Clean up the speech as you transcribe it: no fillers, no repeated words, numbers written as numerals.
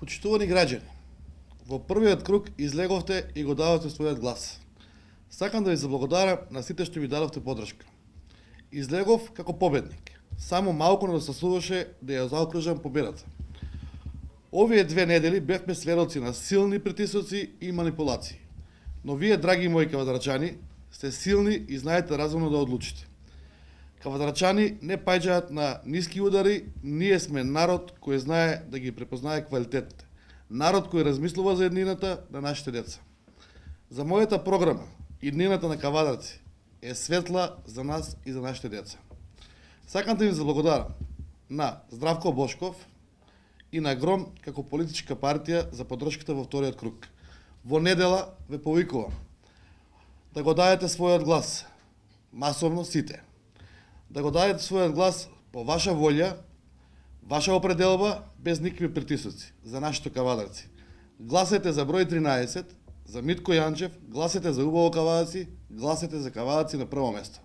Почитувани граѓани, во првиот круг излеговте и го дадовте својот глас. Сакам да ви заблагодарам на сите што ми дадовте поддршка. Излегов како победник. Само малку недостасуваше да ја заокружам победата. Овие 2 недели бевме сведоци на силни притисоци и манипулации. Но вие, драги мои кавадарчани, сте силни и знаете разумно да одлучите. Кавадарчани не паѓаат на ниски удари, ние сме народ кој знае да ги препознае квалитетите. Народ кој размислува за еднината на нашите деца. За мојата програма, иднината на кавадарци, е светла за нас и за нашите деца. Сакам да ви заблагодарам на Здравко Бошков и на Гром како политичка партија за поддршката во вториот круг. Во недела ве повикувам да го дадете својот глас, масовно сите. Да го дадете својот глас по ваша волја, ваша определба, без никакви притисоци, за нашите кавадарци. Гласете за број 13, за Митко Јанчев, гласете за убаво кавадаци, гласете за кавадаци на прво место.